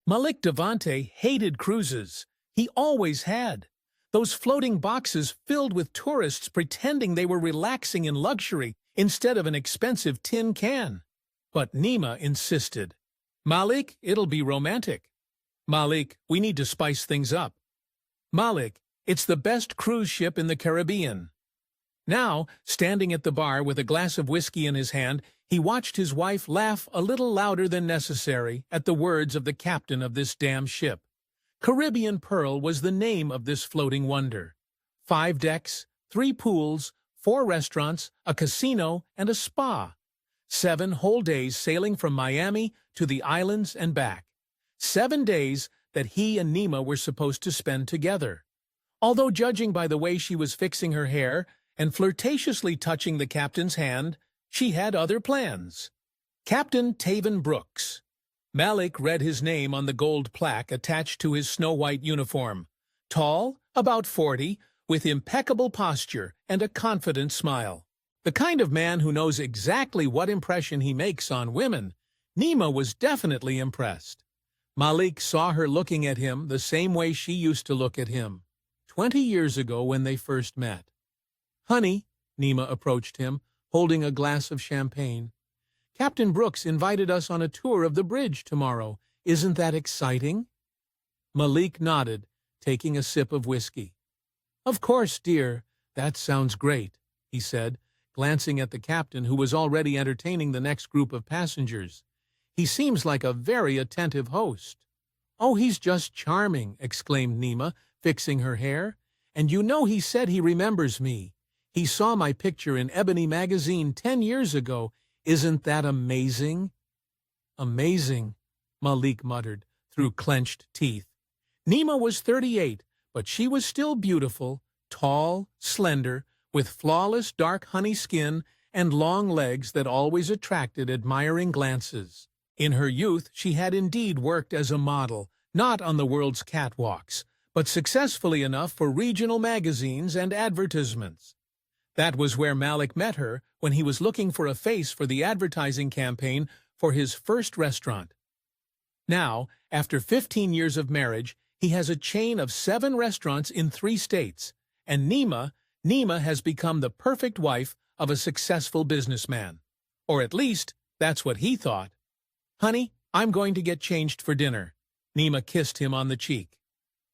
Malik Davante hated cruises. He always had. Those floating boxes filled with tourists pretending they were relaxing in luxury instead of an expensive tin can. But Nima insisted. Malik, it'll be romantic. Malik, we need to spice things up. Malik, it's the best cruise ship in the Caribbean. Now, standing at the bar with a glass of whiskey in his hand, he watched his wife laugh a little louder than necessary at the words of the captain of this damn ship. Caribbean Pearl was the name of this floating wonder. 5 decks, 3 pools, 4 restaurants, a casino, and a spa. 7 whole days sailing from Miami to the islands and back. 7 days that he and Nima were supposed to spend together. Although judging by the way she was fixing her hair and flirtatiously touching the captain's hand, she had other plans. Captain Taven Brooks. Malik read his name on the gold plaque attached to his snow-white uniform. Tall, about 40, with impeccable posture and a confident smile. The kind of man who knows exactly what impression he makes on women. Nima was definitely impressed. Malik saw her looking at him the same way she used to look at him, 20 years ago when they first met. "Honey," Nima approached him, holding a glass of champagne. "Captain Brooks invited us on a tour of the bridge tomorrow. Isn't that exciting?" Malik nodded, taking a sip of whiskey. "Of course, dear. That sounds great," he said, glancing at the captain who was already entertaining the next group of passengers. "He seems like a very attentive host." "Oh, he's just charming," exclaimed Nima, fixing her hair. "And you know he said he remembers me. He saw my picture in Ebony magazine 10 years ago. Isn't that amazing?" "Amazing," Malik muttered through clenched teeth. Nima was 38, but she was still beautiful, tall, slender, with flawless dark honey skin and long legs that always attracted admiring glances. In her youth, she had indeed worked as a model, not on the world's catwalks, but successfully enough for regional magazines and advertisements. That was where Malik met her when he was looking for a face for the advertising campaign for his first restaurant. Now, after 15 years of marriage, he has a chain of 7 restaurants in 3 states, and Nima has become the perfect wife of a successful businessman. Or at least, that's what he thought. "Honey, I'm going to get changed for dinner." Nima kissed him on the cheek.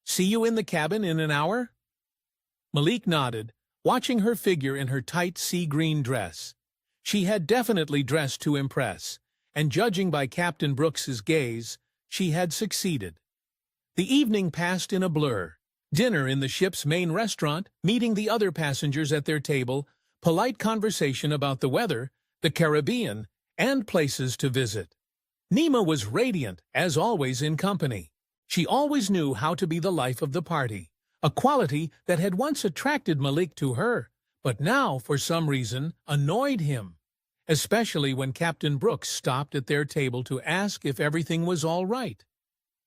"See you in the cabin in an hour?" Malik nodded, watching her figure in her tight sea-green dress. She had definitely dressed to impress, and judging by Captain Brooks's gaze, she had succeeded. The evening passed in a blur. Dinner in the ship's main restaurant, meeting the other passengers at their table, polite conversation about the weather, the Caribbean, and places to visit. Nima was radiant, as always in company. She always knew how to be the life of the party, a quality that had once attracted Malik to her, but now, for some reason, annoyed him, especially when Captain Brooks stopped at their table to ask if everything was all right.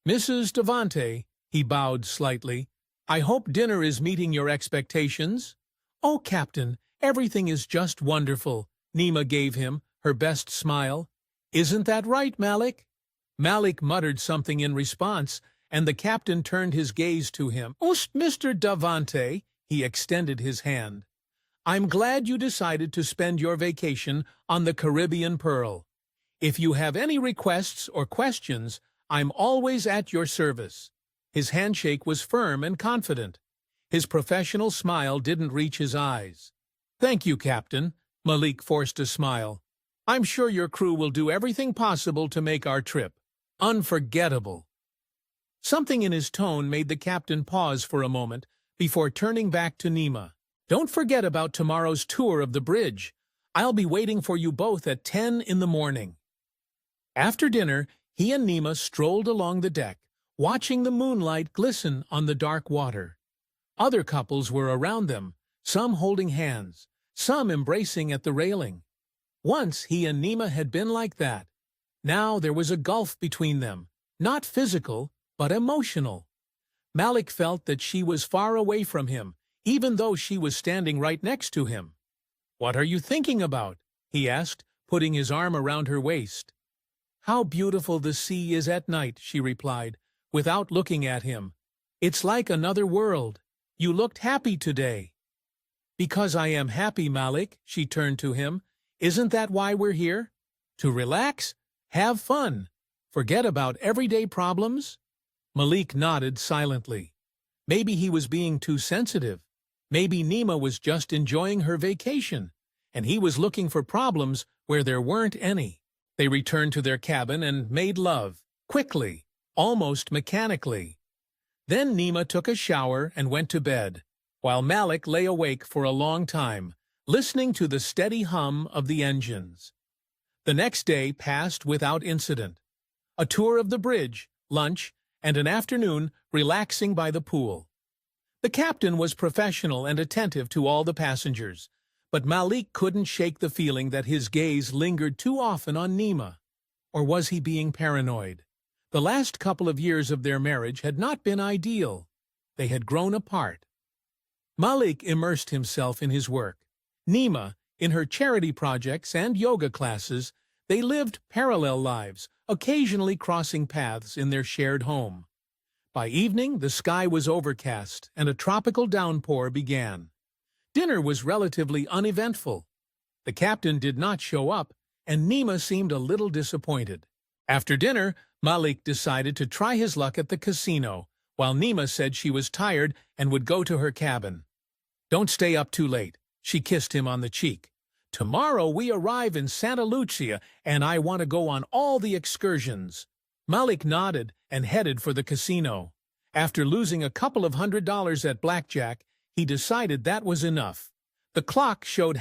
"Mrs. Davante," he bowed slightly, "I hope dinner is meeting your expectations." "Oh, Captain, everything is just wonderful," Nima gave him her best smile. "Isn't that right, Malik?" Malik muttered something in response, and the captain turned his gaze to him. "Mr. Davante," he extended his hand. "I'm glad you decided to spend your vacation on the Caribbean Pearl. If you have any requests or questions, I'm always at your service." His handshake was firm and confident. His professional smile didn't reach his eyes. "Thank you, Captain." Malik forced a smile. "I'm sure your crew will do everything possible to make our trip unforgettable." Something in his tone made the captain pause for a moment before turning back to Nima. "Don't forget about tomorrow's tour of the bridge. I'll be waiting for you both at 10 in the morning." After dinner, he and Nima strolled along the deck, watching the moonlight glisten on the dark water. Other couples were around them, some holding hands, some embracing at the railing. Once he and Nima had been like that. Now there was a gulf between them, not physical, but emotional. Malik felt that she was far away from him, even though she was standing right next to him. "What are you thinking about?" he asked, putting his arm around her waist. "How beautiful the sea is at night," she replied, without looking at him. "It's like another world. You looked happy today." "Because I am happy, Malik," she turned to him. "Isn't that why we're here? To relax? Have fun? Forget about everyday problems?" Malik nodded silently. Maybe he was being too sensitive. Maybe Nima was just enjoying her vacation, and he was looking for problems where there weren't any. They returned to their cabin and made love, quickly, almost mechanically. Then Nima took a shower and went to bed, while Malik lay awake for a long time, listening to the steady hum of the engines. The next day passed without incident. A tour of the bridge, lunch, and an afternoon relaxing by the pool. The captain was professional and attentive to all the passengers, but Malik couldn't shake the feeling that his gaze lingered too often on Nima. Or was he being paranoid? The last couple of years of their marriage had not been ideal. They had grown apart. Malik immersed himself in his work. Nima, in her charity projects and yoga classes, they lived parallel lives, occasionally crossing paths in their shared home. By evening, the sky was overcast, and a tropical downpour began. Dinner was relatively uneventful. The captain did not show up, and Nima seemed a little disappointed. After dinner, Malik decided to try his luck at the casino, while Nima said she was tired and would go to her cabin. "Don't stay up too late," she kissed him on the cheek. "Tomorrow we arrive in Santa Lucia, and I want to go on all the excursions." Malik nodded and headed for the casino. After losing a couple of $100 at blackjack, he decided that was enough. The clock showed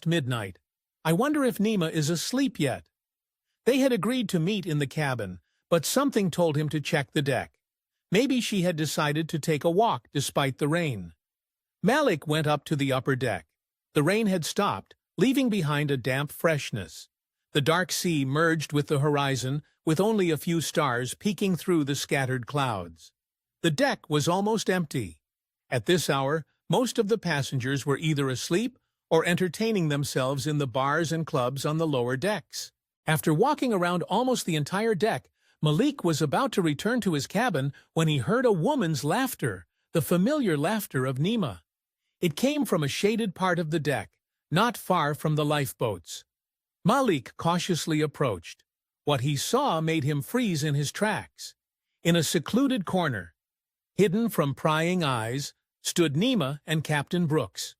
midnight. "I wonder if Nima is asleep yet." They had agreed to meet in the cabin, but something told him to check the deck. Maybe she had decided to take a walk despite the rain. Malik went up to the upper deck. The rain had stopped, leaving behind a damp freshness. The dark sea merged with the horizon, with only a few stars peeking through the scattered clouds. The deck was almost empty. At this hour, most of the passengers were either asleep or entertaining themselves in the bars and clubs on the lower decks. After walking around almost the entire deck, Malik was about to return to his cabin when he heard a woman's laughter, the familiar laughter of Nima. It came from a shaded part of the deck, not far from the lifeboats. Malik cautiously approached. What he saw made him freeze in his tracks. In a secluded corner, hidden from prying eyes, stood Nima and Captain Brooks.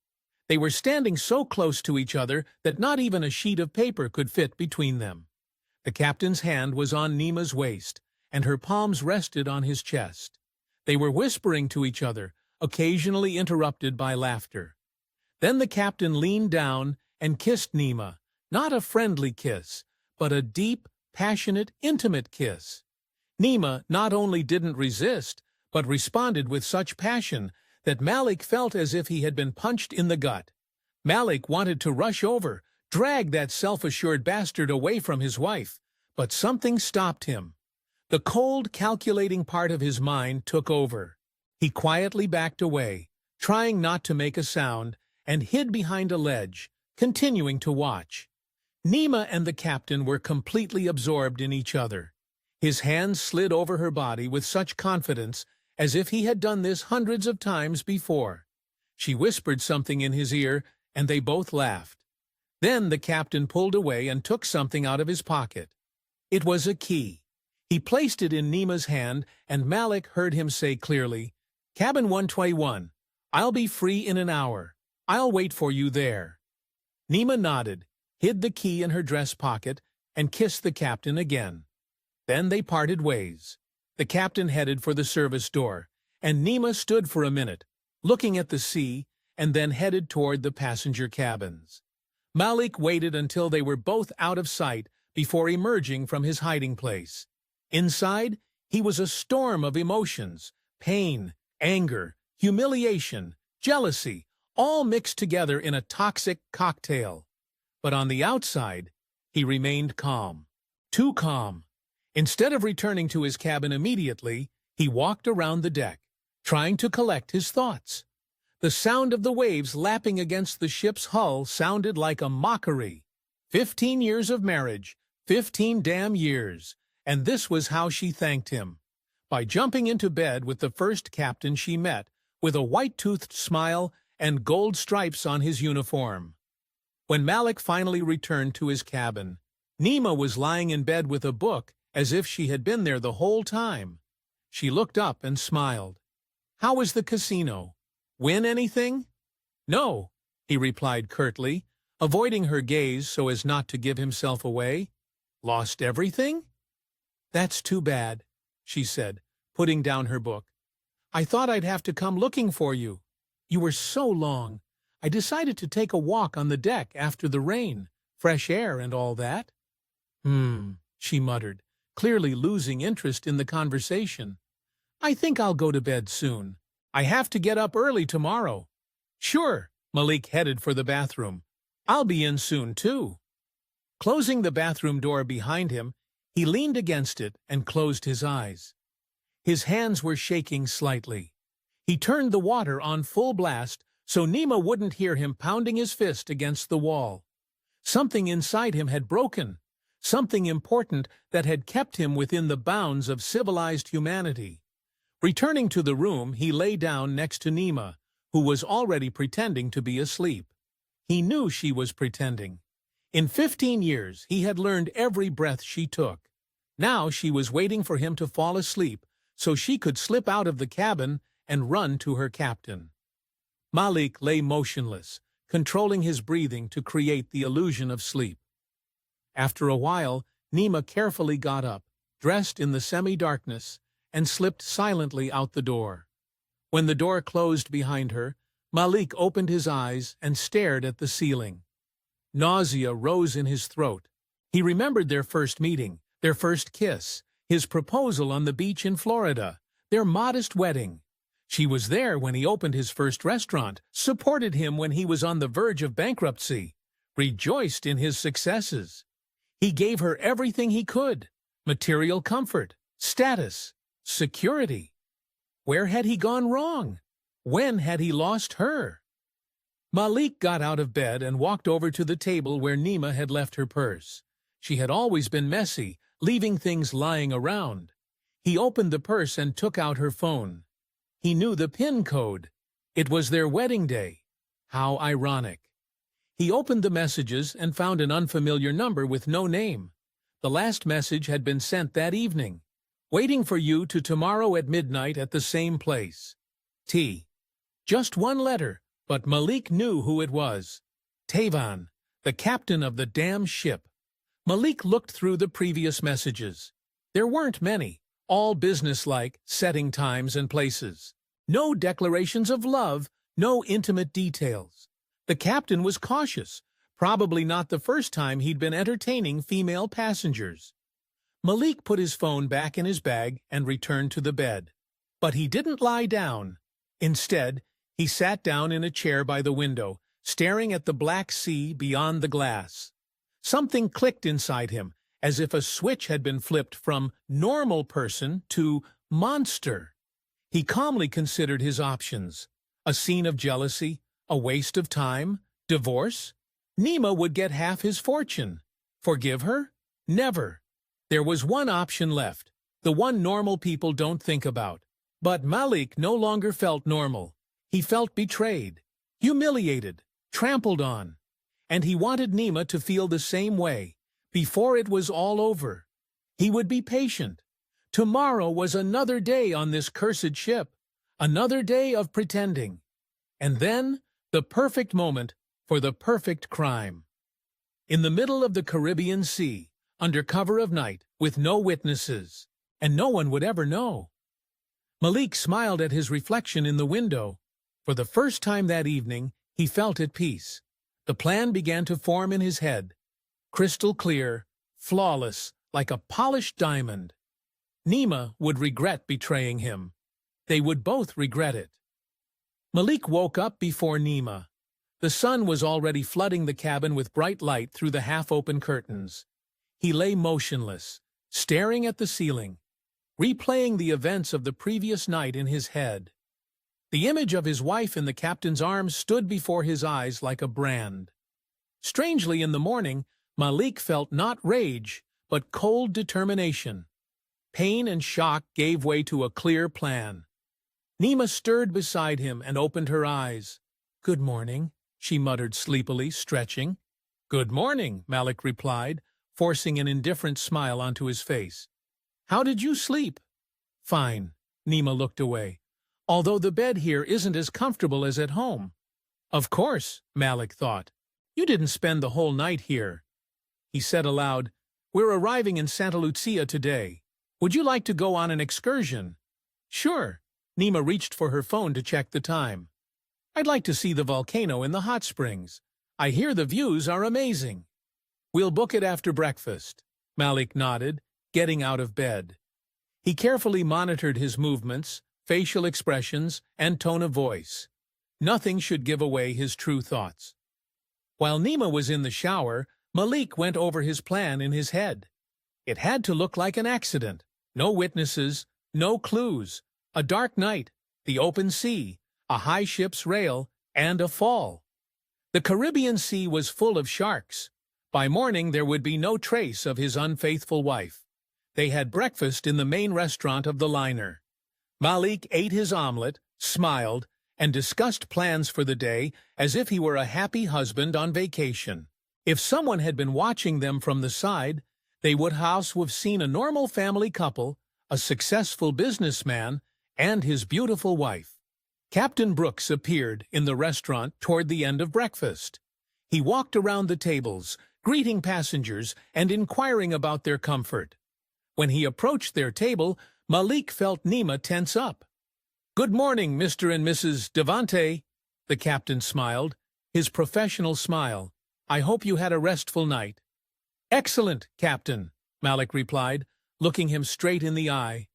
They were standing so close to each other that not even a sheet of paper could fit between them. The captain's hand was on Nima's waist, and her palms rested on his chest. They were whispering to each other, occasionally interrupted by laughter. Then the captain leaned down and kissed Nima, not a friendly kiss, but a deep, passionate, intimate kiss. Nima not only didn't resist, but responded with such passion that Malik felt as if he had been punched in the gut. Malik wanted to rush over, drag that self-assured bastard away from his wife, but something stopped him. The cold, calculating part of his mind took over. He quietly backed away, trying not to make a sound, and hid behind a ledge, continuing to watch. Nima and the captain were completely absorbed in each other. His hands slid over her body with such confidence as if he had done this hundreds of times before. She whispered something in his ear, and they both laughed. Then the captain pulled away and took something out of his pocket. It was a key. He placed it in Nima's hand, and Malik heard him say clearly, "Cabin 121. I'll be free in an hour. I'll wait for you there." Nima nodded, hid the key in her dress pocket, and kissed the captain again. Then they parted ways. The captain headed for the service door, and Nima stood for a minute, looking at the sea, and then headed toward the passenger cabins. Malik waited until they were both out of sight before emerging from his hiding place. Inside, he was a storm of emotions, pain, anger, humiliation, jealousy, all mixed together in a toxic cocktail. But on the outside, he remained calm. Too calm. Instead of returning to his cabin immediately, he walked around the deck, trying to collect his thoughts. The sound of the waves lapping against the ship's hull sounded like a mockery. 15 years of marriage, 15 damn years, and this was how she thanked him. By jumping into bed with the first captain she met, with a white-toothed smile and gold stripes on his uniform. When Malik finally returned to his cabin, Nima was lying in bed with a book as if she had been there the whole time. She looked up and smiled. "How was the casino? Win anything?" "No," he replied curtly, avoiding her gaze so as not to give himself away. "Lost everything?" "That's too bad," she said, putting down her book. "I thought I'd have to come looking for you. You were so long. I decided to take a walk on the deck after the rain, fresh air and all that." She muttered, clearly losing interest in the conversation. "I think I'll go to bed soon. I have to get up early tomorrow." "Sure." Malik headed for the bathroom. "I'll be in soon, too." Closing the bathroom door behind him, he leaned against it and closed his eyes. His hands were shaking slightly. He turned the water on full blast so Nima wouldn't hear him pounding his fist against the wall. Something inside him had broken, something important that had kept him within the bounds of civilized humanity. Returning to the room, he lay down next to Nima, who was already pretending to be asleep. He knew she was pretending. In 15 years, he had learned every breath she took. Now she was waiting for him to fall asleep so she could slip out of the cabin and run to her captain. Malik lay motionless, controlling his breathing to create the illusion of sleep. After a while, Nima carefully got up, dressed in the semi-darkness, and slipped silently out the door. When the door closed behind her, Malik opened his eyes and stared at the ceiling. Nausea rose in his throat. He remembered their first meeting, their first kiss, his proposal on the beach in Florida, their modest wedding. She was there when he opened his first restaurant, supported him when he was on the verge of bankruptcy, rejoiced in his successes. He gave her everything he could: material comfort, status, security. Where had he gone wrong? When had he lost her? Malik got out of bed and walked over to the table where Nima had left her purse. She had always been messy, leaving things lying around. He opened the purse and took out her phone. He knew the PIN code. It was their wedding day. How ironic. He opened the messages and found an unfamiliar number with no name. The last message had been sent that evening. "Waiting for you to tomorrow at midnight at the same place. T." Just one letter, but Malik knew who it was. Tavan, the captain of the damn ship. Malik looked through the previous messages. There weren't many, all businesslike, setting times and places. No declarations of love, no intimate details. The captain was cautious, probably not the first time he'd been entertaining female passengers. Malik put his phone back in his bag and returned to the bed. But he didn't lie down. Instead, he sat down in a chair by the window, staring at the black sea beyond the glass. Something clicked inside him, as if a switch had been flipped from normal person to monster. He calmly considered his options. A scene of jealousy, a waste of time, divorce? Nima would get half his fortune. Forgive her? Never. There was one option left, the one normal people don't think about. But Malik no longer felt normal. He felt betrayed, humiliated, trampled on. And he wanted Nima to feel the same way, before it was all over. He would be patient. Tomorrow was another day on this cursed ship, another day of pretending. And then, the perfect moment for the perfect crime. In the middle of the Caribbean Sea, under cover of night, with no witnesses, and no one would ever know. Malik smiled at his reflection in the window. For the first time that evening, he felt at peace. The plan began to form in his head. Crystal clear, flawless, like a polished diamond. Nima would regret betraying him. They would both regret it. Malik woke up before Nima. The sun was already flooding the cabin with bright light through the half-open curtains. He lay motionless, staring at the ceiling, replaying the events of the previous night in his head. The image of his wife in the captain's arms stood before his eyes like a brand. Strangely, in the morning, Malik felt not rage, but cold determination. Pain and shock gave way to a clear plan. Nima stirred beside him and opened her eyes. "Good morning," she muttered sleepily, stretching. "Good morning," Malik replied, forcing an indifferent smile onto his face. "How did you sleep?" "Fine." Nima looked away. "Although the bed here isn't as comfortable as at home." "Of course," Malik thought. "You didn't spend the whole night here." He said aloud, "We're arriving in Santa Lucia today. Would you like to go on an excursion?" "Sure." Nima reached for her phone to check the time. "I'd like to see the volcano in the hot springs. I hear the views are amazing." "We'll book it after breakfast." Malik nodded, getting out of bed. He carefully monitored his movements, facial expressions, and tone of voice. Nothing should give away his true thoughts. While Nima was in the shower, Malik went over his plan in his head. It had to look like an accident. No witnesses, no clues. A dark night, the open sea, a high ship's rail, and a fall. The Caribbean Sea was full of sharks. By morning there would be no trace of his unfaithful wife. They had breakfast in the main restaurant of the liner. Malik ate his omelet, smiled, and discussed plans for the day as if he were a happy husband on vacation. If someone had been watching them from the side, they would have seen a normal family couple, a successful businessman, and his beautiful wife. Captain Brooks appeared in the restaurant toward the end of breakfast. He walked around the tables, greeting passengers and inquiring about their comfort. When he approached their table, Malik felt Nima tense up. "Good morning, Mr. and Mrs. Davante," the captain smiled, his professional smile. "I hope you had a restful night." "Excellent, Captain," Malik replied, looking him straight in the eye.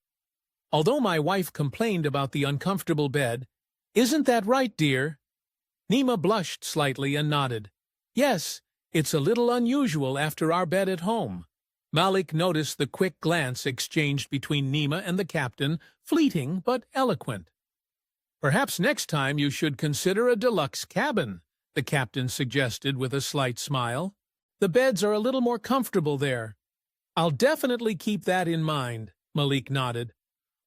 "Although my wife complained about the uncomfortable bed, isn't that right, dear?" Nima blushed slightly and nodded. "Yes, it's a little unusual after our bed at home." Malik noticed the quick glance exchanged between Nima and the captain, fleeting but eloquent. "Perhaps next time you should consider a deluxe cabin," the captain suggested with a slight smile. "The beds are a little more comfortable there." "I'll definitely keep that in mind," Malik nodded.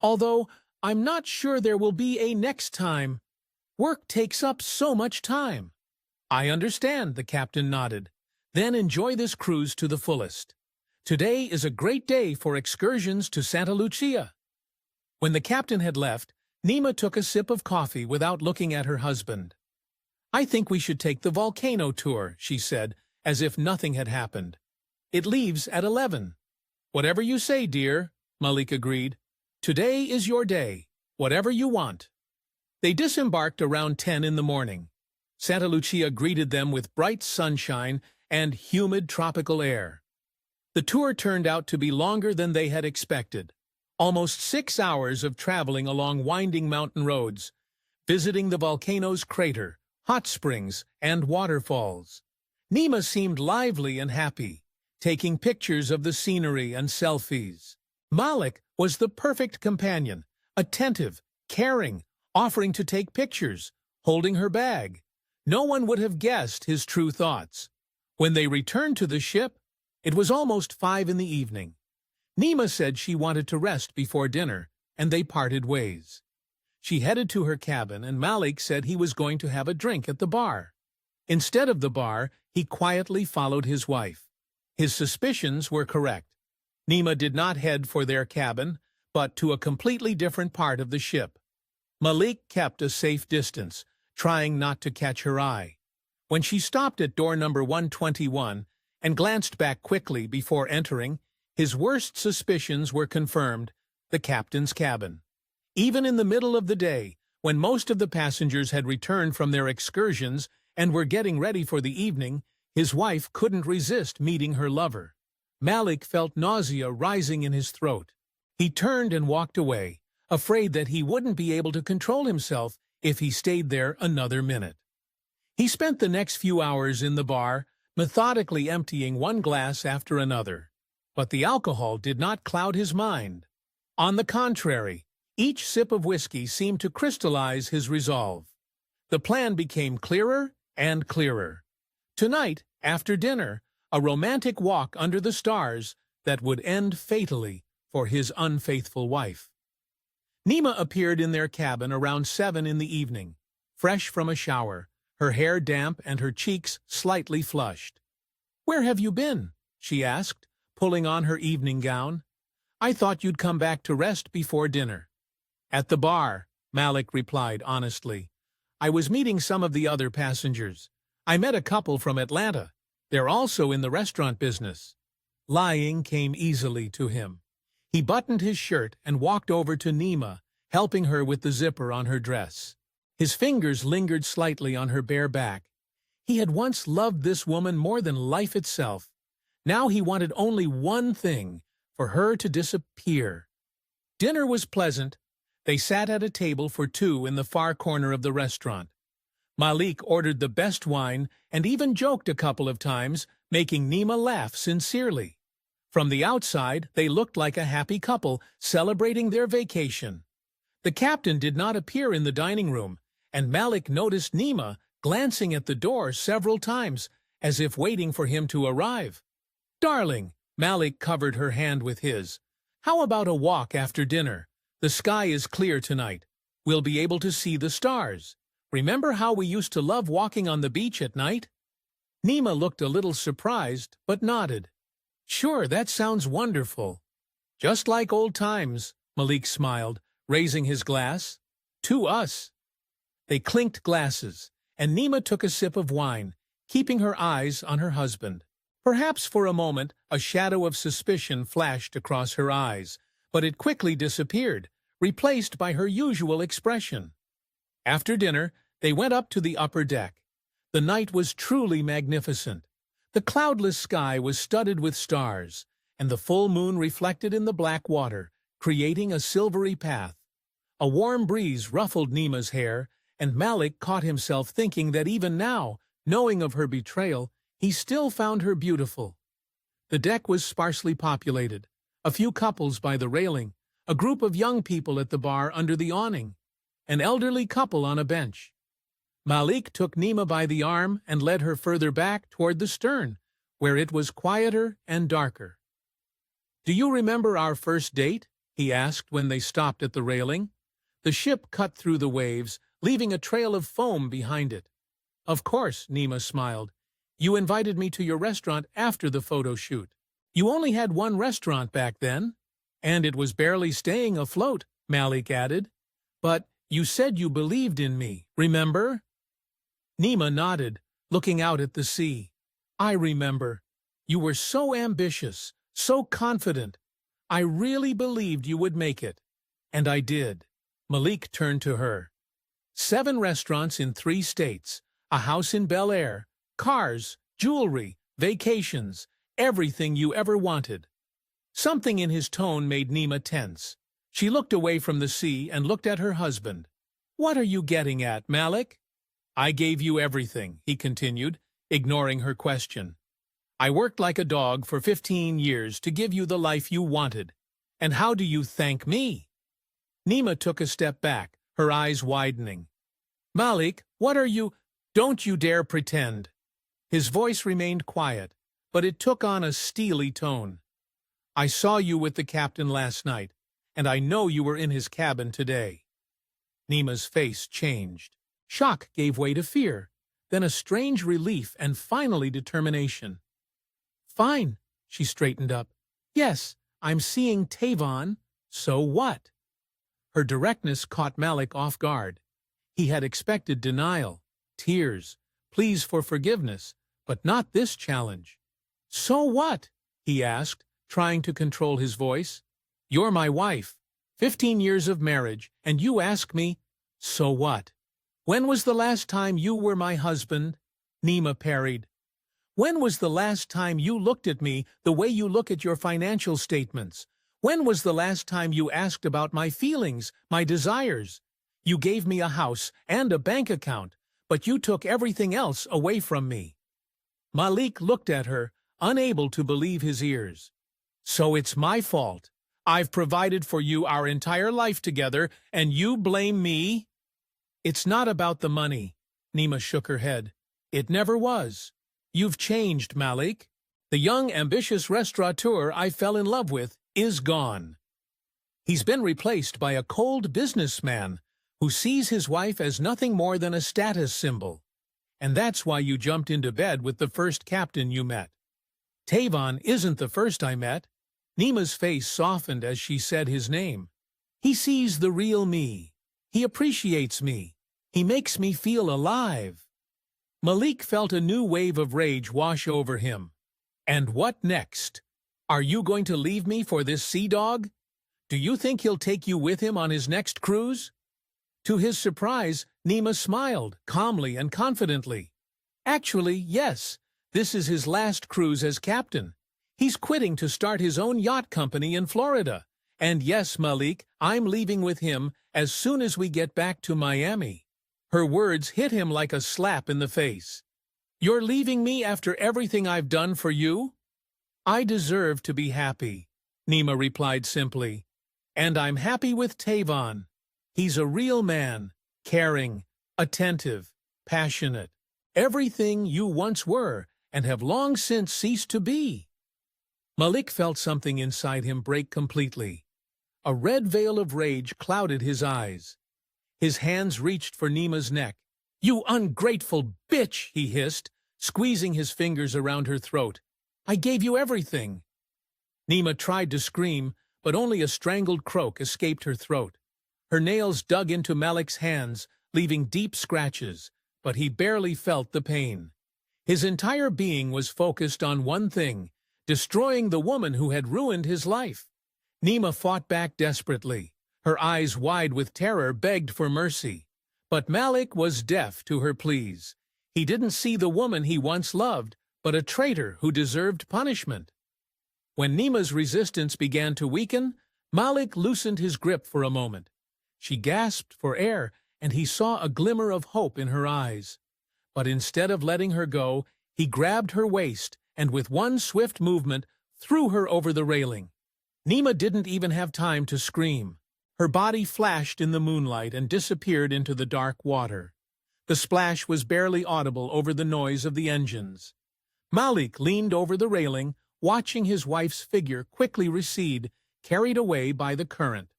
"Although I'm not sure there will be a next time. Work takes up so much time." "I understand," the captain nodded. "Then enjoy this cruise to the fullest. Today is a great day for excursions to Santa Lucia." When the captain had left, Nima took a sip of coffee without looking at her husband. "I think we should take the volcano tour," she said, as if nothing had happened. "It leaves at 11. "Whatever you say, dear," Malik agreed. "Today is your day. Whatever you want." They disembarked around 10 in the morning. Santa Lucia greeted them with bright sunshine and humid tropical air. The tour turned out to be longer than they had expected. Almost 6 hours of traveling along winding mountain roads, visiting the volcano's crater, hot springs, and waterfalls. Nima seemed lively and happy, taking pictures of the scenery and selfies. Malik was the perfect companion, attentive, caring, offering to take pictures, holding her bag. No one would have guessed his true thoughts. When they returned to the ship, it was almost 5 in the evening. Nima said she wanted to rest before dinner, and they parted ways. She headed to her cabin, and Malik said he was going to have a drink at the bar. Instead of the bar, he quietly followed his wife. His suspicions were correct. Nima did not head for their cabin, but to a completely different part of the ship. Malik kept a safe distance, trying not to catch her eye. When she stopped at door number 121 and glanced back quickly before entering, his worst suspicions were confirmed: the captain's cabin. Even in the middle of the day, when most of the passengers had returned from their excursions and were getting ready for the evening, his wife couldn't resist meeting her lover. Malik felt nausea rising in his throat. He turned and walked away, afraid that he wouldn't be able to control himself if he stayed there another minute. He spent the next few hours in the bar, methodically emptying one glass after another. But the alcohol did not cloud his mind. On the contrary, each sip of whiskey seemed to crystallize his resolve. The plan became clearer and clearer. Tonight, after dinner, a romantic walk under the stars, that would end fatally for his unfaithful wife. Nima appeared in their cabin around 7 in the evening, fresh from a shower, her hair damp and her cheeks slightly flushed. "Where have you been?" she asked, pulling on her evening gown. "I thought you'd come back to rest before dinner." "At the bar," Malik replied honestly. "I was meeting some of the other passengers. I met a couple from Atlanta. They're also in the restaurant business." Lying came easily to him. He buttoned his shirt and walked over to Nima, helping her with the zipper on her dress. His fingers lingered slightly on her bare back. He had once loved this woman more than life itself. Now he wanted only one thing, for her to disappear. Dinner was pleasant. They sat at a table for two in the far corner of the restaurant. Malik ordered the best wine and even joked a couple of times, making Nima laugh sincerely. From the outside, they looked like a happy couple celebrating their vacation. The captain did not appear in the dining room, and Malik noticed Nima glancing at the door several times, as if waiting for him to arrive. "Darling," Malik covered her hand with his, "how about a walk after dinner? The sky is clear tonight. We'll be able to see the stars. Remember how we used to love walking on the beach at night?" Nima looked a little surprised, but nodded. "Sure, that sounds wonderful." "Just like old times," Malik smiled, raising his glass. "To us." They clinked glasses, and Nima took a sip of wine, keeping her eyes on her husband. Perhaps for a moment a shadow of suspicion flashed across her eyes, but it quickly disappeared, replaced by her usual expression. After dinner, they went up to the upper deck. The night was truly magnificent. The cloudless sky was studded with stars, and the full moon reflected in the black water, creating a silvery path. A warm breeze ruffled Nima's hair, and Malik caught himself thinking that even now, knowing of her betrayal, he still found her beautiful. The deck was sparsely populated, a few couples by the railing, a group of young people at the bar under the awning, an elderly couple on a bench. Malik took Nima by the arm and led her further back toward the stern, where it was quieter and darker. "Do you remember our first date?" he asked when they stopped at the railing. The ship cut through the waves, leaving a trail of foam behind it. "Of course," Nima smiled. "You invited me to your restaurant after the photo shoot. You only had one restaurant back then." "And it was barely staying afloat," Malik added. "But you said you believed in me, remember?" Nima nodded, looking out at the sea. "I remember. You were so ambitious, so confident. I really believed you would make it. And I did." Malik turned to her. 7 restaurants in 3 states, a house in Bel Air, cars, jewelry, vacations, everything you ever wanted. Something in his tone made Nima tense. She looked away from the sea and looked at her husband. "What are you getting at, Malik?" "I gave you everything," he continued, ignoring her question. "I worked like a dog for 15 years to give you the life you wanted. And how do you thank me?" Nima took a step back, her eyes widening. "Malik, what are you—" "Don't you dare pretend." His voice remained quiet, but it took on a steely tone. "I saw you with the captain last night, and I know you were in his cabin today." Nima's face changed. Shock gave way to fear, then a strange relief and finally determination. "Fine," she straightened up. "Yes, I'm seeing Tavon. So what?" Her directness caught Malik off guard. He had expected denial, tears, pleas for forgiveness, but not this challenge. "So what?" he asked, trying to control his voice. "You're my wife, 15 years of marriage, and you ask me, so what? When was the last time you were my husband?" Nima parried. "When was the last time you looked at me the way you look at your financial statements? When was the last time you asked about my feelings, my desires? You gave me a house and a bank account, but you took everything else away from me." Malik looked at her, unable to believe his ears. "So it's my fault. I've provided for you our entire life together, and you blame me?" "It's not about the money," Nima shook her head. "It never was. You've changed, Malik." The young, ambitious restaurateur I fell in love with is gone. He's been replaced by a cold businessman who sees his wife as nothing more than a status symbol. And that's why you jumped into bed with the first captain you met. Tavon isn't the first I met. Nima's face softened as she said his name. He sees the real me. He appreciates me. He makes me feel alive. Malik felt a new wave of rage wash over him. And what next? Are you going to leave me for this sea dog? Do you think he'll take you with him on his next cruise? To his surprise, Nima smiled, calmly and confidently. Actually, yes, this is his last cruise as captain. He's quitting to start his own yacht company in Florida. And yes, Malik, I'm leaving with him as soon as we get back to Miami. Her words hit him like a slap in the face. You're leaving me after everything I've done for you? I deserve to be happy, Nima replied simply. And I'm happy with Tavon. He's a real man, caring, attentive, passionate. Everything you once were and have long since ceased to be. Malik felt something inside him break completely. A red veil of rage clouded his eyes. His hands reached for Nima's neck. You ungrateful bitch, he hissed, squeezing his fingers around her throat. I gave you everything. Nima tried to scream, but only a strangled croak escaped her throat. Her nails dug into Malik's hands, leaving deep scratches, but he barely felt the pain. His entire being was focused on one thing, destroying the woman who had ruined his life. Nima fought back desperately. Her eyes wide with terror begged for mercy. But Malik was deaf to her pleas. He didn't see the woman he once loved, but a traitor who deserved punishment. When Nima's resistance began to weaken, Malik loosened his grip for a moment. She gasped for air, and he saw a glimmer of hope in her eyes. But instead of letting her go, he grabbed her waist and with one swift movement threw her over the railing. Nima didn't even have time to scream. Her body flashed in the moonlight and disappeared into the dark water. The splash was barely audible over the noise of the engines. Malik leaned over the railing, watching his wife's figure quickly recede, carried away by the current.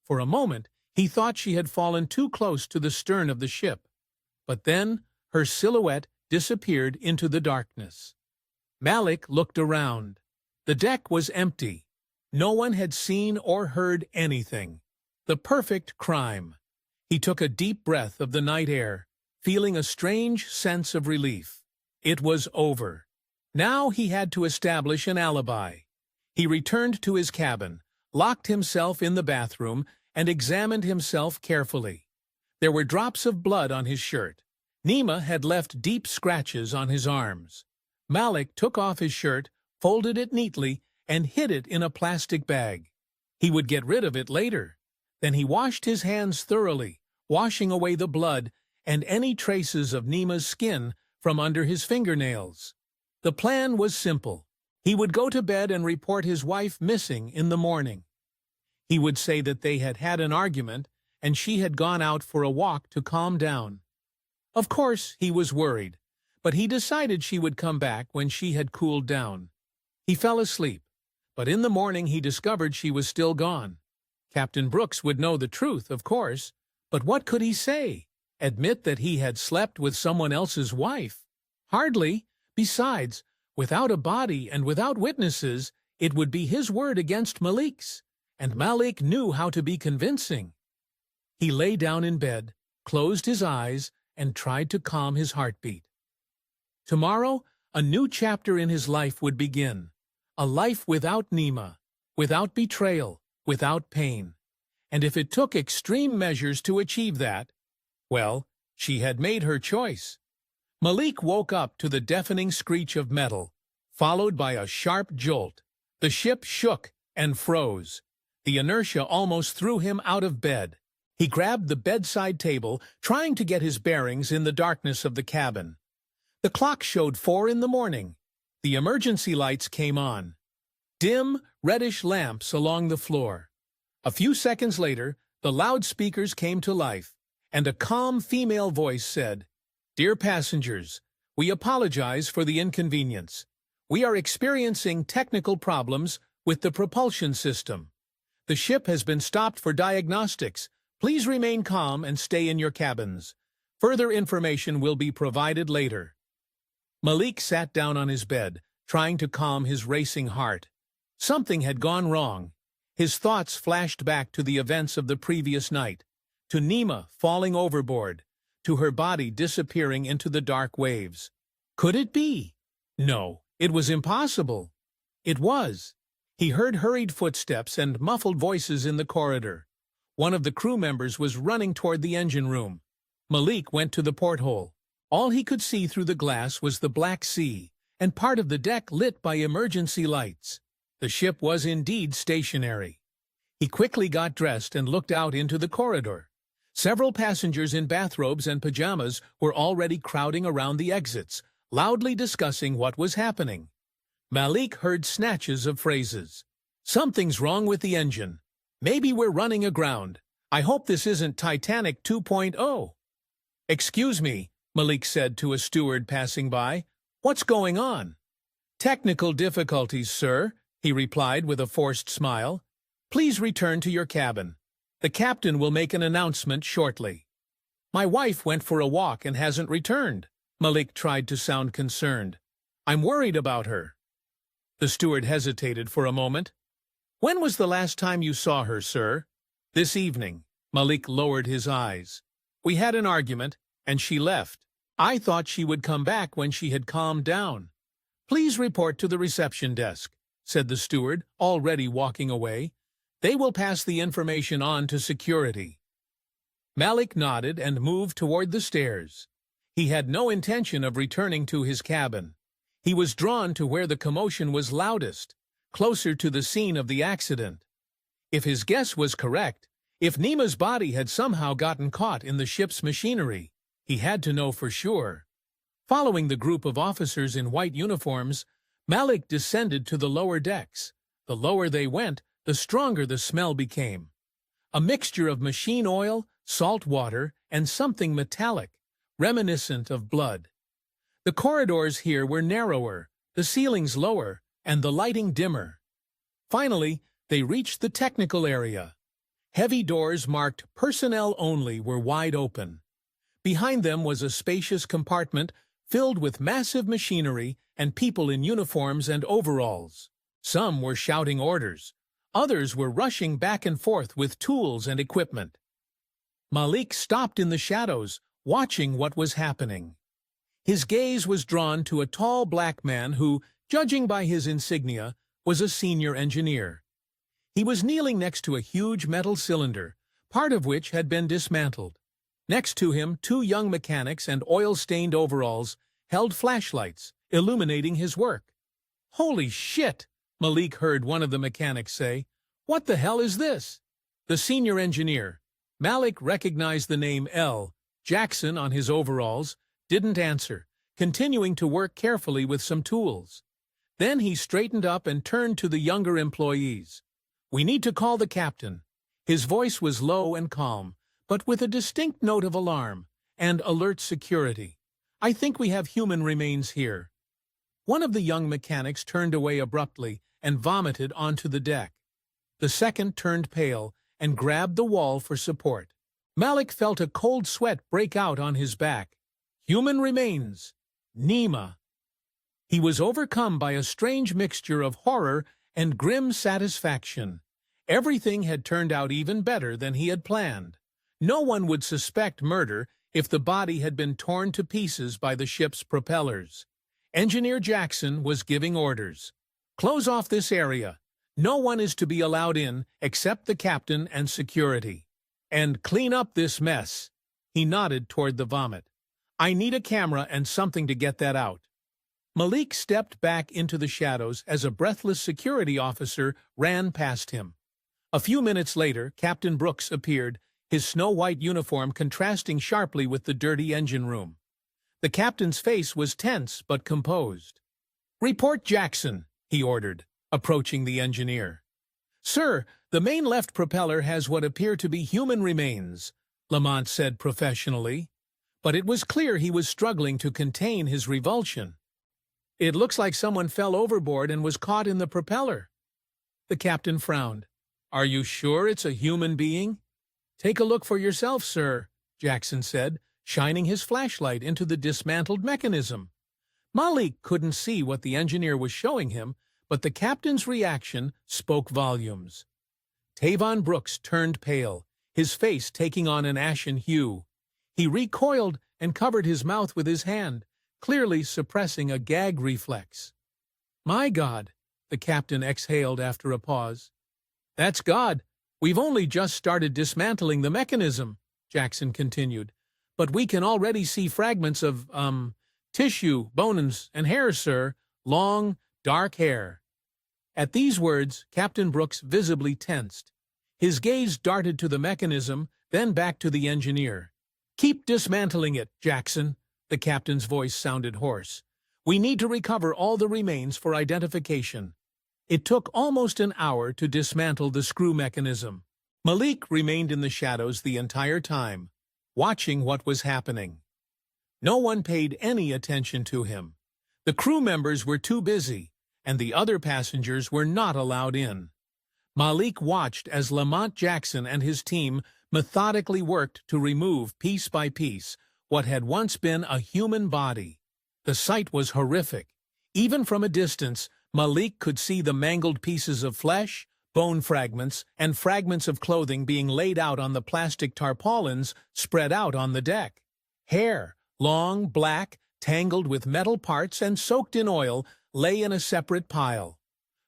For a moment, he thought she had fallen too close to the stern of the ship. But then, her silhouette disappeared into the darkness. Malik looked around. The deck was empty. No one had seen or heard anything. The perfect crime. He took a deep breath of the night air, feeling a strange sense of relief. It was over. Now he had to establish an alibi. He returned to his cabin, locked himself in the bathroom, and examined himself carefully. There were drops of blood on his shirt. Nima had left deep scratches on his arms. Malik took off his shirt, folded it neatly, and hid it in a plastic bag. He would get rid of it later. Then he washed his hands thoroughly, washing away the blood and any traces of Nima's skin from under his fingernails. The plan was simple. He would go to bed and report his wife missing in the morning. He would say that they had had an argument and she had gone out for a walk to calm down. Of course, he was worried, but he decided she would come back when she had cooled down. He fell asleep, but in the morning he discovered she was still gone. Captain Brooks would know the truth, of course, but what could he say? Admit that he had slept with someone else's wife? Hardly. Besides, without a body and without witnesses, it would be his word against Malik's, and Malik knew how to be convincing. He lay down in bed, closed his eyes, and tried to calm his heartbeat. Tomorrow, a new chapter in his life would begin. A life without Nima, without betrayal, without pain. And if it took extreme measures to achieve that, well, she had made her choice. Malik woke up to the deafening screech of metal, followed by a sharp jolt. The ship shook and froze. The inertia almost threw him out of bed. He grabbed the bedside table, trying to get his bearings in the darkness of the cabin. The clock showed 4 in the morning. The emergency lights came on. Dim, reddish lamps along the floor. A few seconds later, the loudspeakers came to life, and a calm female voice said, "Dear passengers, we apologize for the inconvenience. We are experiencing technical problems with the propulsion system. The ship has been stopped for diagnostics. Please remain calm and stay in your cabins. Further information will be provided later. Malik sat down on his bed, trying to calm his racing heart. Something had gone wrong. His thoughts flashed back to the events of the previous night, to Nima falling overboard, to her body disappearing into the dark waves. Could it be? No, it was impossible. It was. He heard hurried footsteps and muffled voices in the corridor. One of the crew members was running toward the engine room. Malik went to the porthole. All he could see through the glass was the Black Sea, and part of the deck lit by emergency lights. The ship was indeed stationary. He quickly got dressed and looked out into the corridor. Several passengers in bathrobes and pajamas were already crowding around the exits, loudly discussing what was happening. Malik heard snatches of phrases. Something's wrong with the engine. Maybe we're running aground. I hope this isn't Titanic 2.0. Excuse me, Malik said to a steward passing by. What's going on? Technical difficulties, sir, he replied with a forced smile. Please return to your cabin. The captain will make an announcement shortly. My wife went for a walk and hasn't returned. Malik tried to sound concerned. I'm worried about her. The steward hesitated for a moment. When was the last time you saw her, sir? This evening. Malik lowered his eyes. We had an argument, and she left. I thought she would come back when she had calmed down. Please report to the reception desk, said the steward, already walking away. They will pass the information on to security. Malik nodded and moved toward the stairs. He had no intention of returning to his cabin. He was drawn to where the commotion was loudest, closer to the scene of the accident. If his guess was correct, if Nima's body had somehow gotten caught in the ship's machinery, he had to know for sure. Following the group of officers in white uniforms, Malik descended to the lower decks. The lower they went, the stronger the smell became. A mixture of machine oil, salt water, and something metallic, reminiscent of blood. The corridors here were narrower, the ceilings lower, and the lighting dimmer. Finally, they reached the technical area. Heavy doors marked "Personnel Only" were wide open. Behind them was a spacious compartment filled with massive machinery and people in uniforms and overalls. Some were shouting orders. Others were rushing back and forth with tools and equipment. Malik stopped in the shadows, watching what was happening. His gaze was drawn to a tall black man who, judging by his insignia, was a senior engineer. He was kneeling next to a huge metal cylinder, part of which had been dismantled. Next to him, two young mechanics in oil-stained overalls held flashlights, illuminating his work. "Holy shit!" Malik heard one of the mechanics say. "What the hell is this?" The senior engineer, Malik recognized the name L. Jackson on his overalls, didn't answer, continuing to work carefully with some tools. Then he straightened up and turned to the younger employees. "We need to call the captain." His voice was low and calm, but with a distinct note of alarm and alert security. "I think we have human remains here." One of the young mechanics turned away abruptly and vomited onto the deck. The second turned pale and grabbed the wall for support. Malik felt a cold sweat break out on his back. Human remains. Nima. He was overcome by a strange mixture of horror and grim satisfaction. Everything had turned out even better than he had planned. No one would suspect murder if the body had been torn to pieces by the ship's propellers. Engineer Jackson was giving orders. "Close off this area. No one is to be allowed in except the captain and security. And clean up this mess." He nodded toward the vomit. "I need a camera and something to get that out." Malik stepped back into the shadows as a breathless security officer ran past him. A few minutes later, Captain Brooks appeared, his snow-white uniform contrasting sharply with the dirty engine room. The captain's face was tense but composed. "Report Jackson," he ordered, approaching the engineer. "Sir, the main left propeller has what appear to be human remains," Lamont said professionally. But it was clear he was struggling to contain his revulsion. It looks like someone fell overboard and was caught in the propeller. The captain frowned. Are you sure it's a human being? Take a look for yourself, sir, Jackson said, shining his flashlight into the dismantled mechanism. Malik couldn't see what the engineer was showing him, but the captain's reaction spoke volumes. Tavon Brooks turned pale, his face taking on an ashen hue. He recoiled and covered his mouth with his hand, clearly suppressing a gag reflex. My God, the captain exhaled after a pause. That's God. We've only just started dismantling the mechanism, Jackson continued. But we can already see fragments of, tissue, bones, and hair, sir. Long, dark hair. At these words, Captain Brooks visibly tensed. His gaze darted to the mechanism, then back to the engineer. Keep dismantling it, Jackson. The captain's voice sounded hoarse. We need to recover all the remains for identification. It took almost an hour to dismantle the screw mechanism. Malik remained in the shadows the entire time, watching what was happening. No one paid any attention to him. The crew members were too busy, and the other passengers were not allowed in. Malik watched as Lamont Jackson and his team methodically worked to remove, piece by piece, what had once been a human body. The sight was horrific. Even from a distance, Malik could see the mangled pieces of flesh, bone fragments, and fragments of clothing being laid out on the plastic tarpaulins spread out on the deck. Hair, long, black, tangled with metal parts and soaked in oil, lay in a separate pile.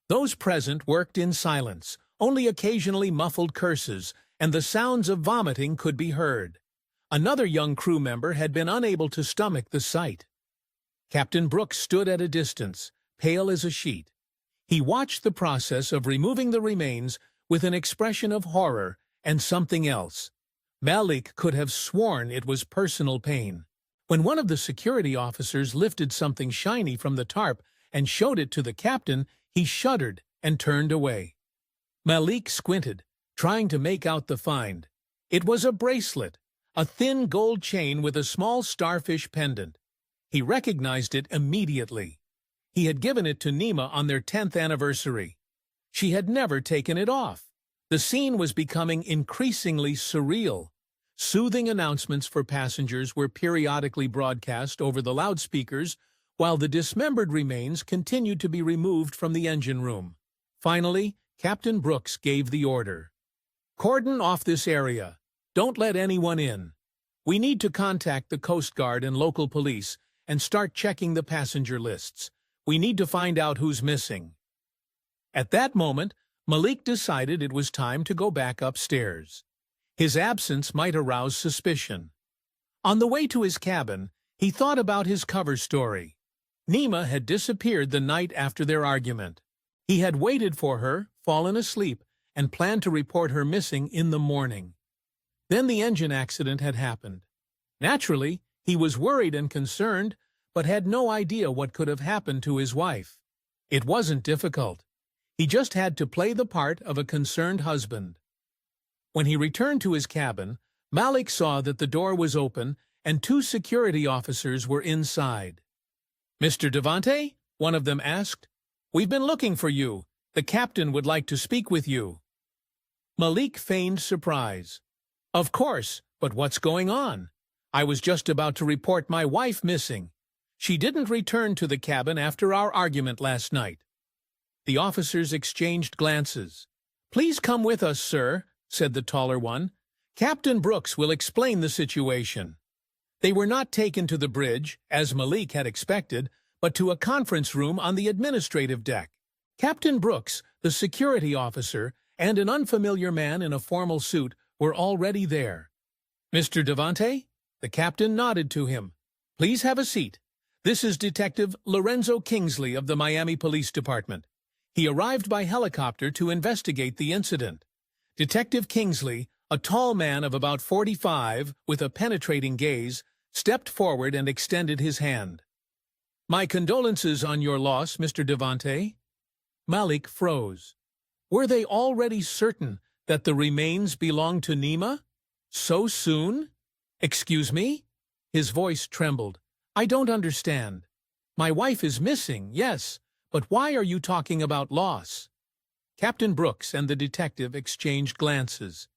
Those present worked in silence, only occasionally muffled curses, and the sounds of vomiting could be heard. Another young crew member had been unable to stomach the sight. Captain Brooks stood at a distance, pale as a sheet. He watched the process of removing the remains with an expression of horror and something else. Malik could have sworn it was personal pain. When one of the security officers lifted something shiny from the tarp and showed it to the captain, he shuddered and turned away. Malik squinted, trying to make out the find. It was a bracelet, a thin gold chain with a small starfish pendant. He recognized it immediately. He had given it to Nima on their 10th anniversary. She had never taken it off. The scene was becoming increasingly surreal. Soothing announcements for passengers were periodically broadcast over the loudspeakers, while the dismembered remains continued to be removed from the engine room. Finally, Captain Brooks gave the order. Cordon off this area. Don't let anyone in. We need to contact the Coast Guard and local police and start checking the passenger lists. We need to find out who's missing. At that moment, Malik decided it was time to go back upstairs. His absence might arouse suspicion. On the way to his cabin, he thought about his cover story. Nima had disappeared the night after their argument. He had waited for her, fallen asleep, and planned to report her missing in the morning. Then the engine accident had happened. Naturally, he was worried and concerned, but had no idea what could have happened to his wife. It wasn't difficult. He just had to play the part of a concerned husband. When he returned to his cabin, Malik saw that the door was open and 2 security officers were inside. Mr. Davante? One of them asked. We've been looking for you. The captain would like to speak with you. Malik feigned surprise. Of course, but what's going on? I was just about to report my wife missing. She didn't return to the cabin after our argument last night. The officers exchanged glances. Please come with us, sir, said the taller one. Captain Brooks will explain the situation. They were not taken to the bridge, as Malik had expected, but to a conference room on the administrative deck. Captain Brooks, the security officer, and an unfamiliar man in a formal suit were already there. Mr. Davante? The captain nodded to him. Please have a seat. This is Detective Lorenzo Kingsley of the Miami Police Department. He arrived by helicopter to investigate the incident. Detective Kingsley, a tall man of about 45 with a penetrating gaze, stepped forward and extended his hand. My condolences on your loss, Mr. Davante. Malik froze. Were they already certain that the remains belonged to Nima? So soon? Excuse me? His voice trembled. I don't understand. My wife is missing, yes, but why are you talking about loss? Captain Brooks and the detective exchanged glances.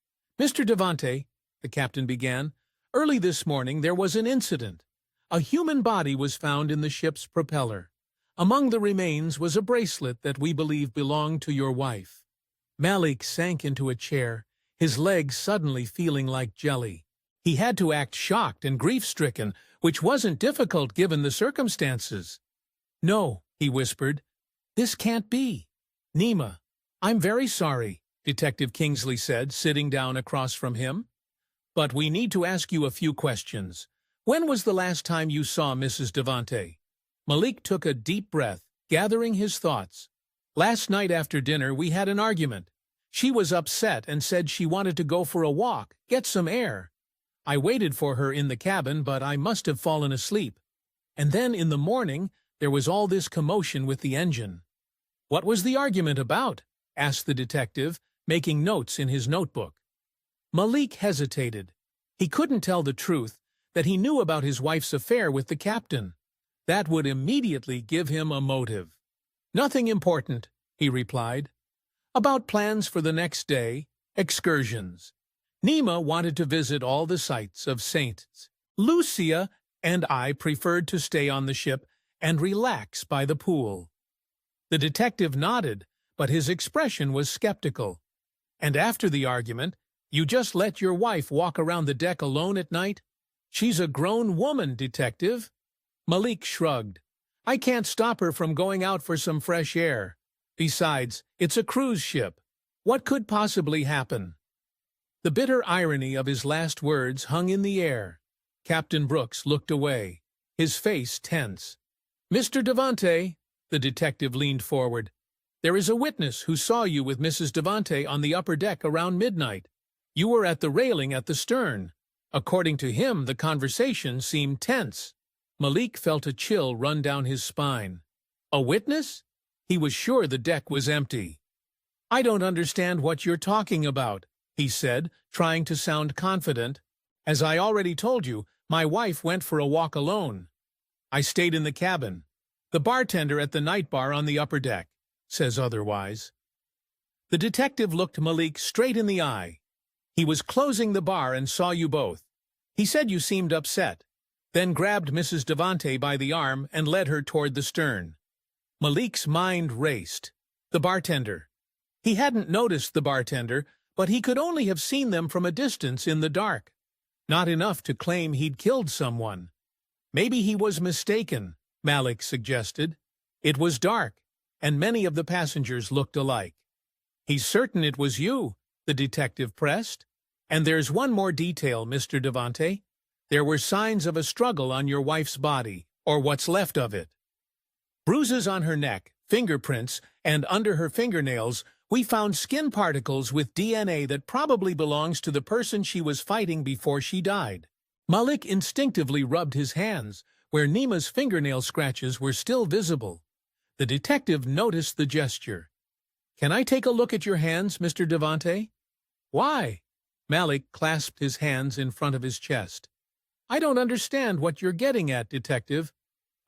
Mr. Davante, the captain began, early this morning there was an incident. A human body was found in the ship's propeller. Among the remains was a bracelet that we believe belonged to your wife. Malik sank into a chair, his legs suddenly feeling like jelly. He had to act shocked and grief-stricken, which wasn't difficult given the circumstances. No, he whispered. This can't be. Nima, I'm very sorry, Detective Kingsley said, sitting down across from him. But we need to ask you a few questions. When was the last time you saw Mrs. Davante? Malik took a deep breath, gathering his thoughts. Last night after dinner we had an argument. She was upset and said she wanted to go for a walk, get some air. I waited for her in the cabin, but I must have fallen asleep. And then in the morning, there was all this commotion with the engine. What was the argument about? Asked the detective, making notes in his notebook. Malik hesitated. He couldn't tell the truth, that he knew about his wife's affair with the captain. That would immediately give him a motive. Nothing important, he replied. About plans for the next day, excursions. Nima wanted to visit all the sites of Saints. Lucia and I preferred to stay on the ship and relax by the pool. The detective nodded, but his expression was skeptical. And after the argument, you just let your wife walk around the deck alone at night? She's a grown woman, detective. Malik shrugged. I can't stop her from going out for some fresh air. Besides, it's a cruise ship. What could possibly happen? The bitter irony of his last words hung in the air. Captain Brooks looked away, his face tense. Mr. Davante, the detective leaned forward. There is a witness who saw you with Mrs. Davante on the upper deck around midnight. You were at the railing at the stern. According to him, the conversation seemed tense. Malik felt a chill run down his spine. A witness? He was sure the deck was empty. I don't understand what you're talking about, he said, trying to sound confident. As I already told you, my wife went for a walk alone. I stayed in the cabin. The bartender at the night bar on the upper deck says otherwise. The detective looked Malik straight in the eye. He was closing the bar and saw you both. He said you seemed upset, then grabbed Mrs. Davante by the arm and led her toward the stern. Malik's mind raced. The bartender. He hadn't noticed the bartender, but he could only have seen them from a distance in the dark. Not enough to claim he'd killed someone. Maybe he was mistaken, Malik suggested. It was dark, and many of the passengers looked alike. He's certain it was you, the detective pressed. And there's one more detail, Mr. Davante. There were signs of a struggle on your wife's body, or what's left of it. Bruises on her neck, fingerprints, and under her fingernails, we found skin particles with DNA that probably belongs to the person she was fighting before she died. Malik instinctively rubbed his hands, where Nima's fingernail scratches were still visible. The detective noticed the gesture. Can I take a look at your hands, Mr. Davante? Why? Malik clasped his hands in front of his chest. I don't understand what you're getting at, detective.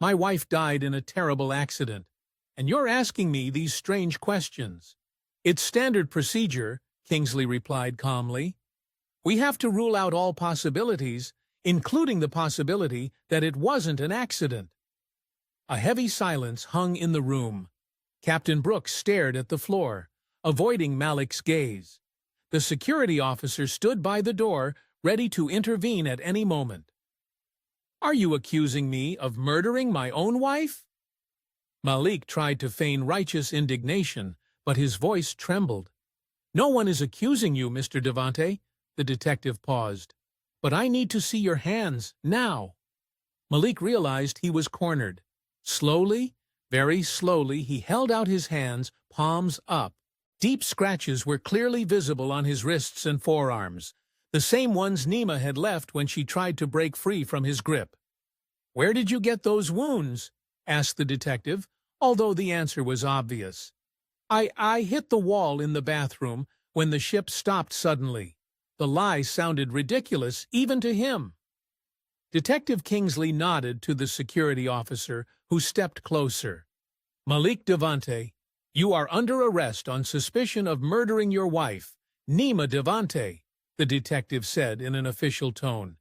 My wife died in a terrible accident, and you're asking me these strange questions. It's standard procedure, Kingsley replied calmly. We have to rule out all possibilities, including the possibility that it wasn't an accident. A heavy silence hung in the room. Captain Brooks stared at the floor, avoiding Malik's gaze. The security officer stood by the door, ready to intervene at any moment. Are you accusing me of murdering my own wife? Malik tried to feign righteous indignation, but his voice trembled. No one is accusing you, Mr. Davante, the detective paused. But I need to see your hands, now. Malik realized he was cornered. Slowly, very slowly, he held out his hands, palms up. Deep scratches were clearly visible on his wrists and forearms, the same ones Nima had left when she tried to break free from his grip. Where did you get those wounds? Asked the detective, although the answer was obvious. I hit the wall in the bathroom when the ship stopped suddenly. The lie sounded ridiculous, even to him. Detective Kingsley nodded to the security officer, who stepped closer. "Malik Davante, you are under arrest on suspicion of murdering your wife, Nima Davante," the detective said in an official tone.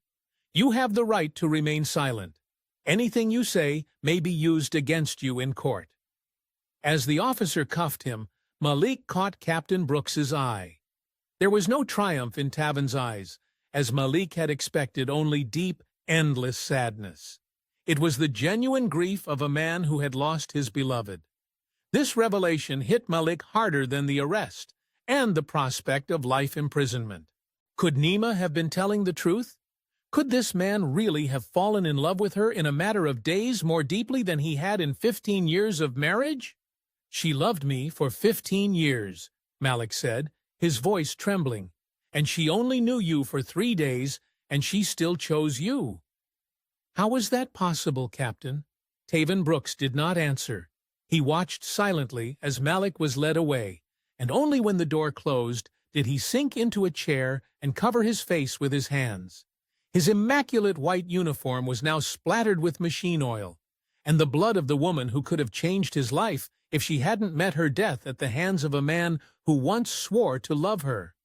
"You have the right to remain silent. Anything you say may be used against you in court." As the officer cuffed him, Malik caught Captain Brooks's eye. There was no triumph in Tavan's eyes, as Malik had expected, only deep, endless sadness. It was the genuine grief of a man who had lost his beloved. This revelation hit Malik harder than the arrest and the prospect of life imprisonment. Could Nima have been telling the truth? Could this man really have fallen in love with her in a matter of days more deeply than he had in 15 years of marriage? "She loved me for 15 years, Malik said, his voice trembling. "And she only knew you for 3 days, and she still chose you." "How was that possible, Captain?" Tavan Brooks did not answer. He watched silently as Malik was led away, and only when the door closed did he sink into a chair and cover his face with his hands. His immaculate white uniform was now splattered with machine oil, and the blood of the woman who could have changed his life if she hadn't met her death at the hands of a man who once swore to love her.